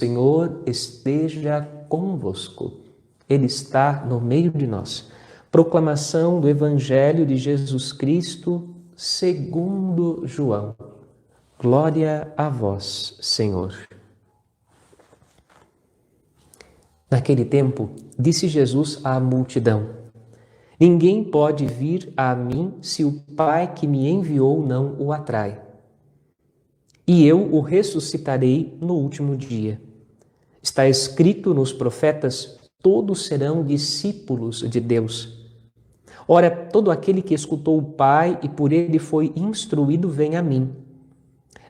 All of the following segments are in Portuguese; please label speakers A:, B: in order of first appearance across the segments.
A: Senhor esteja convosco. Ele está no meio de nós. Proclamação do Evangelho de Jesus Cristo, segundo João. Glória a vós, Senhor. Naquele tempo, disse Jesus à multidão: Ninguém pode vir a mim se o Pai que me enviou não o atrai. E eu o ressuscitarei no último dia. Está escrito nos profetas: todos serão discípulos de Deus. Ora, todo aquele que escutou o Pai e por ele foi instruído vem a mim.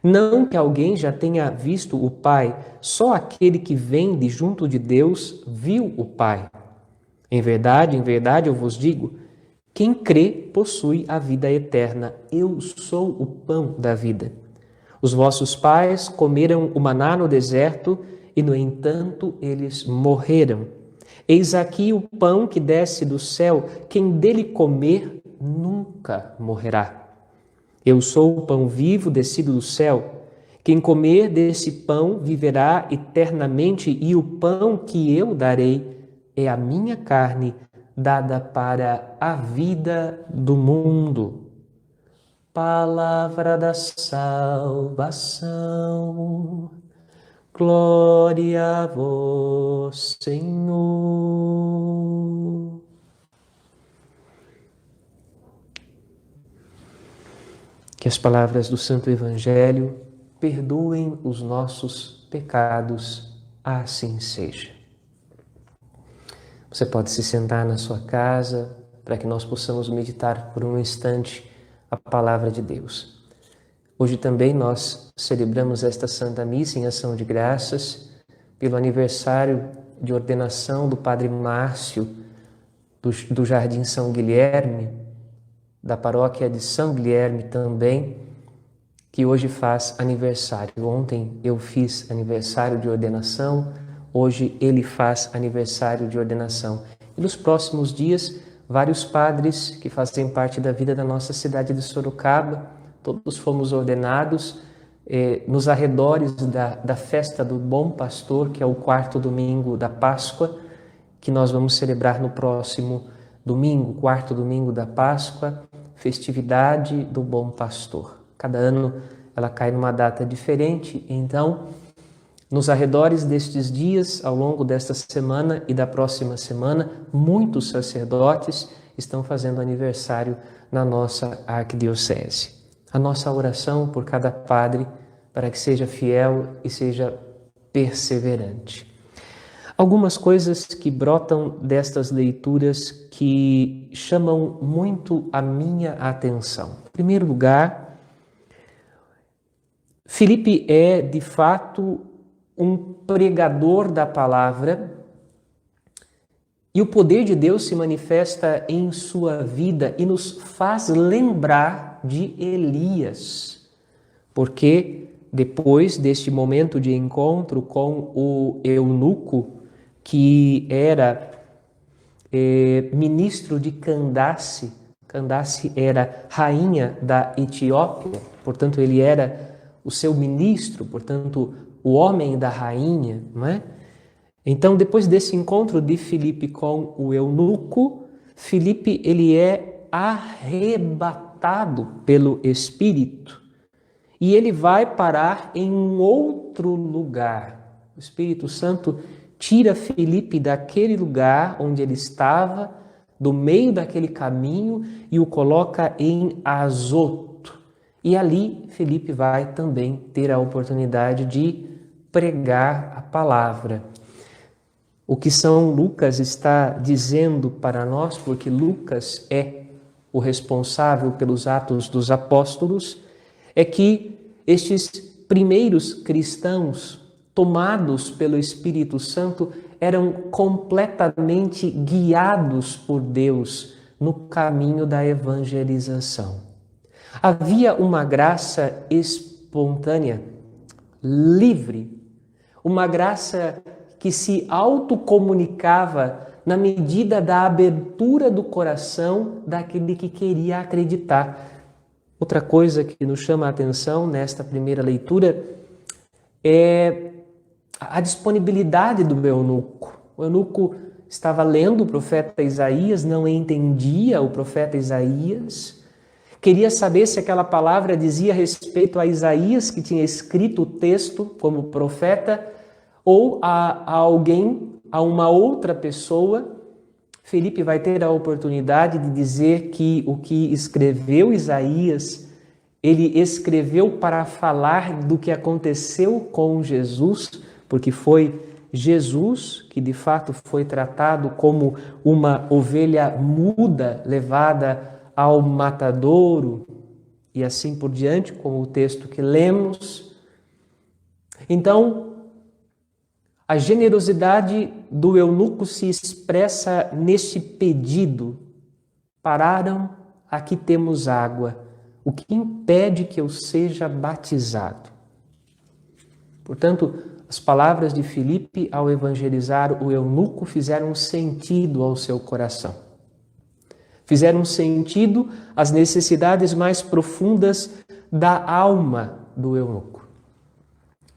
A: Não que alguém já tenha visto o Pai, só aquele que vem de junto de Deus viu o Pai. Em verdade, eu vos digo, quem crê possui a vida eterna. Eu sou o pão da vida. Os vossos pais comeram o maná no deserto e, no entanto, eles morreram. Eis aqui o pão que desce do céu, quem dele comer nunca morrerá. Eu sou o pão vivo descido do céu. Quem comer desse pão viverá eternamente, e o pão que eu darei é a minha carne, dada para a vida do mundo. Palavra da salvação. Glória a vós, Senhor. Que as palavras do Santo Evangelho perdoem os nossos pecados, assim seja. Você pode se sentar na sua casa para que nós possamos meditar por um instante a palavra de Deus. Hoje também nós celebramos esta Santa Missa em ação de graças pelo aniversário de ordenação do Padre Márcio do Jardim São Guilherme, da paróquia de São Guilherme também, que hoje faz aniversário. Ontem eu fiz aniversário de ordenação, hoje ele faz aniversário de ordenação. E nos próximos dias, vários padres que fazem parte da vida da nossa cidade de Sorocaba, todos fomos ordenados nos arredores da festa do Bom Pastor, que é o 4º domingo da Páscoa, que nós vamos celebrar no próximo domingo, 4º domingo da Páscoa, festividade do Bom Pastor. Cada ano ela cai numa data diferente, então, nos arredores destes dias, ao longo desta semana e da próxima semana, muitos sacerdotes estão fazendo aniversário na nossa arquidiocese. A nossa oração por cada padre, para que seja fiel e seja perseverante. Algumas coisas que brotam destas leituras que chamam muito a minha atenção. Em primeiro lugar, Filipe é, de fato, um pregador da palavra, e o poder de Deus se manifesta em sua vida e nos faz lembrar de Elias, porque depois deste momento de encontro com o eunuco, que era ministro de Candace, Candace era rainha da Etiópia, portanto ele era o seu ministro, portanto o homem da rainha, não é? Então, depois desse encontro de Filipe com o eunuco, Filipe ele é arrebatado pelo Espírito e ele vai parar em um outro lugar. O Espírito Santo tira Filipe daquele lugar onde ele estava, do meio daquele caminho, e o coloca em Azoto. E ali Filipe vai também ter a oportunidade de pregar a palavra. O que São Lucas está dizendo para nós, porque Lucas é o responsável pelos Atos dos Apóstolos, é que estes primeiros cristãos, tomados pelo Espírito Santo, eram completamente guiados por Deus no caminho da evangelização. Havia uma graça espontânea, livre, uma graça que se autocomunicava na medida da abertura do coração daquele que queria acreditar. Outra coisa que nos chama a atenção nesta primeira leitura é a disponibilidade do eunuco. O eunuco estava lendo o profeta Isaías, não entendia o profeta Isaías, queria saber se aquela palavra dizia respeito a Isaías, que tinha escrito o texto como profeta, ou a alguém, a uma outra pessoa. Felipe vai ter a oportunidade de dizer que o que escreveu Isaías, ele escreveu para falar do que aconteceu com Jesus, porque foi Jesus que de fato foi tratado como uma ovelha muda levada ao matadouro e assim por diante, como o texto que lemos. Então, a generosidade do eunuco se expressa neste pedido: pararam, aqui temos água, o que impede que eu seja batizado? Portanto, as palavras de Filipe ao evangelizar o eunuco fizeram sentido ao seu coração. Fizeram sentido às necessidades mais profundas da alma do eunuco.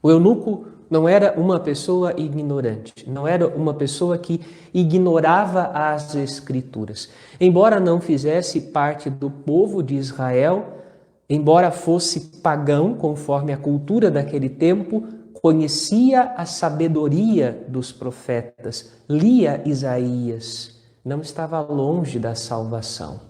A: O eunuco não era uma pessoa ignorante, não era uma pessoa que ignorava as Escrituras. Embora não fizesse parte do povo de Israel, embora fosse pagão, conforme a cultura daquele tempo, conhecia a sabedoria dos profetas, lia Isaías, não estava longe da salvação.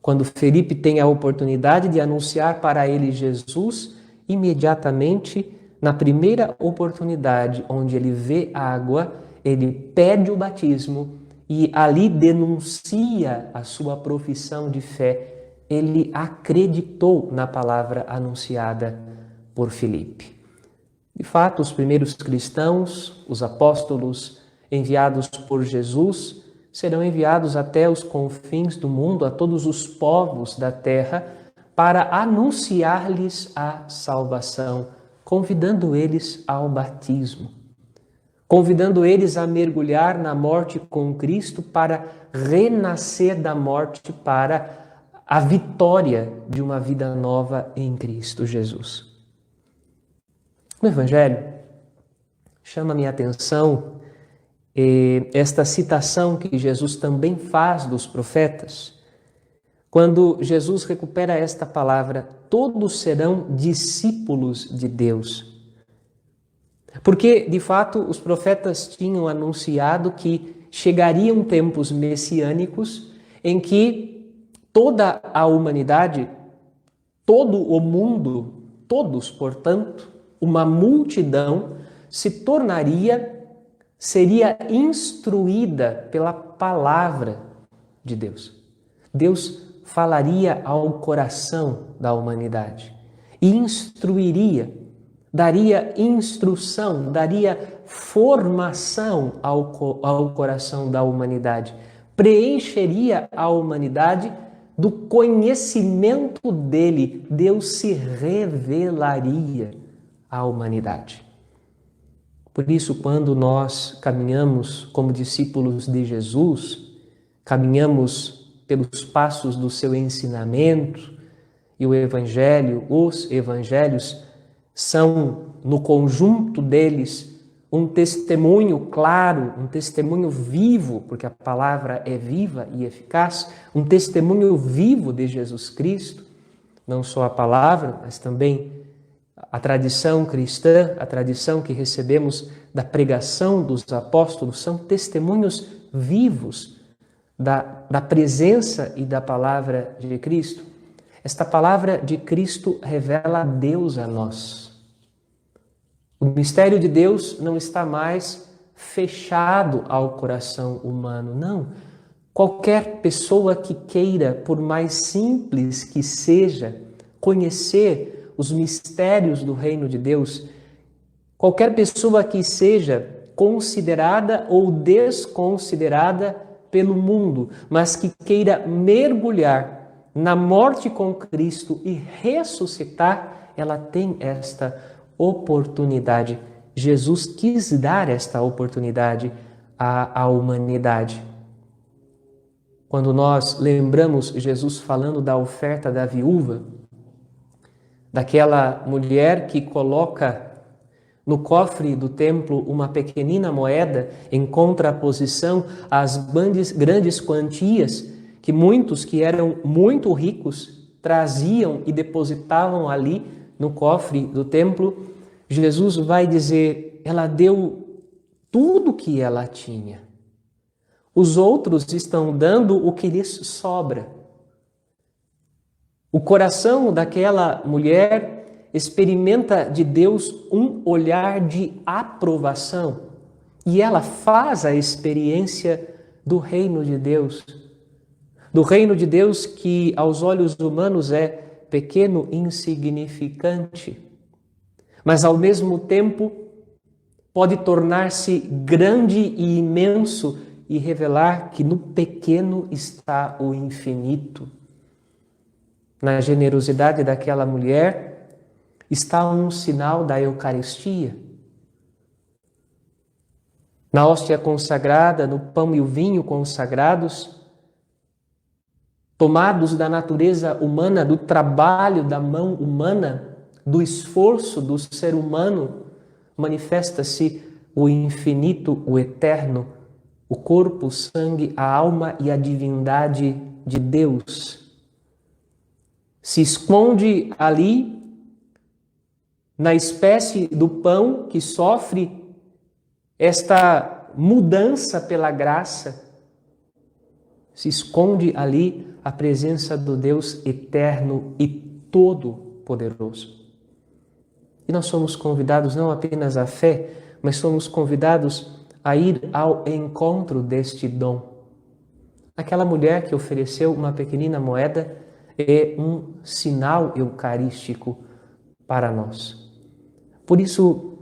A: Quando Felipe tem a oportunidade de anunciar para ele Jesus, imediatamente, na primeira oportunidade onde ele vê água, ele pede o batismo e ali denuncia a sua profissão de fé. Ele acreditou na palavra anunciada por Filipe. De fato, os primeiros cristãos, os apóstolos enviados por Jesus, serão enviados até os confins do mundo, a todos os povos da terra, para anunciar-lhes a salvação, convidando eles ao batismo, convidando eles a mergulhar na morte com Cristo para renascer da morte para a vitória de uma vida nova em Cristo Jesus. No Evangelho, chama minha atenção esta citação que Jesus também faz dos profetas, quando Jesus recupera esta palavra: todos serão discípulos de Deus. Porque, de fato, os profetas tinham anunciado que chegariam tempos messiânicos em que toda a humanidade, todo o mundo, todos, portanto, uma multidão seria instruída pela palavra de Deus. Deus falaria ao coração da humanidade, instruiria, daria instrução, daria formação ao coração da humanidade, preencheria a humanidade do conhecimento dele. Deus se revelaria à humanidade. Por isso, quando nós caminhamos como discípulos de Jesus, caminhamos pelos passos do seu ensinamento, e o Evangelho, os Evangelhos, são, no conjunto deles, um testemunho claro, um testemunho vivo, porque a palavra é viva e eficaz, um testemunho vivo de Jesus Cristo, não só a palavra, mas também a tradição cristã, a tradição que recebemos da pregação dos apóstolos, são testemunhos vivos da presença e da palavra de Cristo. Esta palavra de Cristo revela Deus a nós. O mistério de Deus não está mais fechado ao coração humano, não. Qualquer pessoa que queira, por mais simples que seja, conhecer os mistérios do reino de Deus, qualquer pessoa que seja considerada ou desconsiderada pelo mundo, mas que queira mergulhar na morte com Cristo e ressuscitar, ela tem esta oportunidade. Jesus quis dar esta oportunidade à humanidade. Quando nós lembramos Jesus falando da oferta da viúva, daquela mulher que coloca no cofre do templo uma pequenina moeda em contraposição às grandes quantias que muitos que eram muito ricos traziam e depositavam ali no cofre do templo, Jesus vai dizer, ela deu tudo que ela tinha. Os outros estão dando o que lhes sobra. O coração daquela mulher experimenta de Deus um olhar de aprovação e ela faz a experiência do reino de Deus. Do reino de Deus que aos olhos humanos é pequeno, insignificante, mas ao mesmo tempo pode tornar-se grande e imenso e revelar que no pequeno está o infinito. Na generosidade daquela mulher está um sinal da Eucaristia. Na hóstia consagrada, no pão e o vinho consagrados, tomados da natureza humana, do trabalho da mão humana, do esforço do ser humano, manifesta-se o infinito, o eterno, o corpo, o sangue, a alma e a divindade de Deus. Se esconde ali, na espécie do pão que sofre esta mudança pela graça, se esconde ali a presença do Deus eterno e todo-poderoso. E nós somos convidados não apenas à fé, mas somos convidados a ir ao encontro deste dom. Aquela mulher que ofereceu uma pequenina moeda é um sinal eucarístico para nós. Por isso,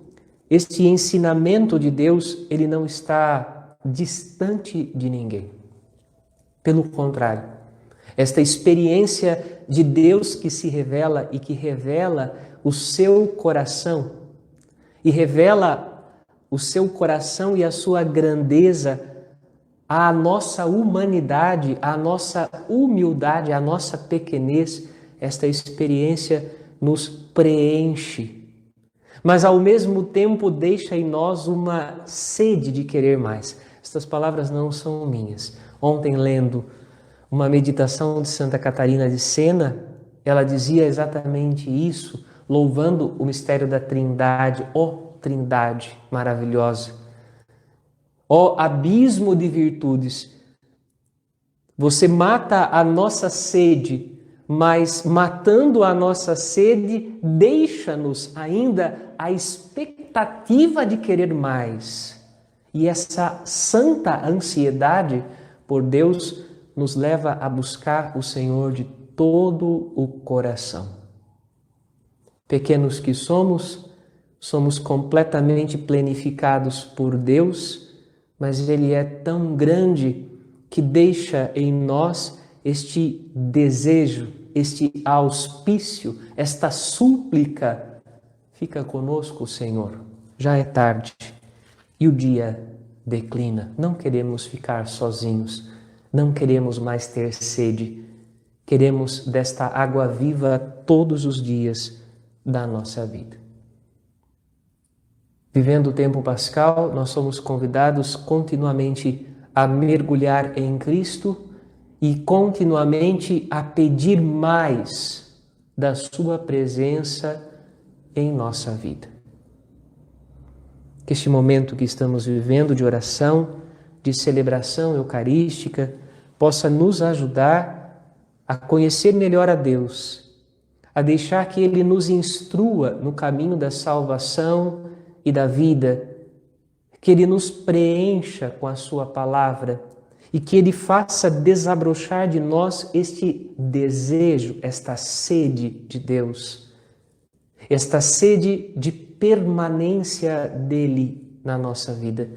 A: este ensinamento de Deus, ele não está distante de ninguém. Pelo contrário, esta experiência de Deus que se revela e que revela o seu coração, e revela o seu coração e a sua grandeza à nossa humanidade, à nossa humildade, à nossa pequenez, esta experiência nos preenche. Mas ao mesmo tempo deixa em nós uma sede de querer mais. Estas palavras não são minhas. Ontem, lendo uma meditação de Santa Catarina de Sena, ela dizia exatamente isso, louvando o mistério da Trindade, ó Trindade maravilhosa, ó abismo de virtudes. Você mata a nossa sede, mas matando a nossa sede, deixa-nos ainda a expectativa de querer mais. E essa santa ansiedade por Deus nos leva a buscar o Senhor de todo o coração. Pequenos que somos completamente plenificados por Deus, mas Ele é tão grande que deixa em nós este desejo, este auspício, esta súplica. Fica conosco, Senhor, já é tarde e o dia declina. Não queremos ficar sozinhos, não queremos mais ter sede, queremos desta água viva todos os dias da nossa vida. Vivendo o tempo pascal, nós somos convidados continuamente a mergulhar em Cristo e continuamente a pedir mais da sua presença em nossa vida. Que este momento que estamos vivendo de oração, de celebração eucarística, possa nos ajudar a conhecer melhor a Deus, a deixar que Ele nos instrua no caminho da salvação e da vida, que Ele nos preencha com a sua palavra e que Ele faça desabrochar de nós este desejo, esta sede de Deus, esta sede de permanência dEle na nossa vida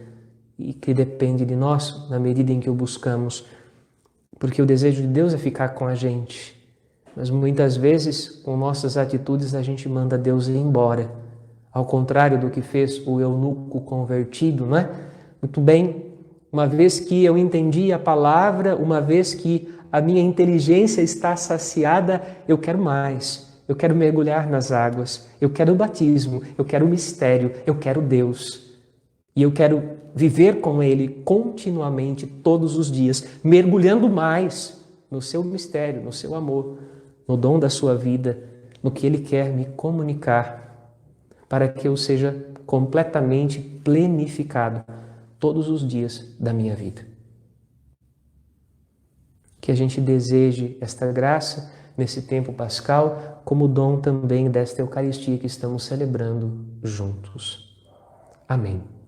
A: e que depende de nós na medida em que o buscamos, porque o desejo de Deus é ficar com a gente, mas muitas vezes com nossas atitudes a gente manda Deus ir embora, ao contrário do que fez o eunuco convertido, não é? Muito bem, uma vez que eu entendi a palavra, uma vez que a minha inteligência está saciada, eu quero mais, eu quero mergulhar nas águas, eu quero o batismo, eu quero o mistério, eu quero Deus. E eu quero viver com Ele continuamente, todos os dias, mergulhando mais no seu mistério, no seu amor, no dom da sua vida, no que Ele quer me comunicar, para que eu seja completamente plenificado todos os dias da minha vida. Que a gente deseje esta graça nesse tempo pascal, como dom também desta Eucaristia que estamos celebrando juntos. Amém.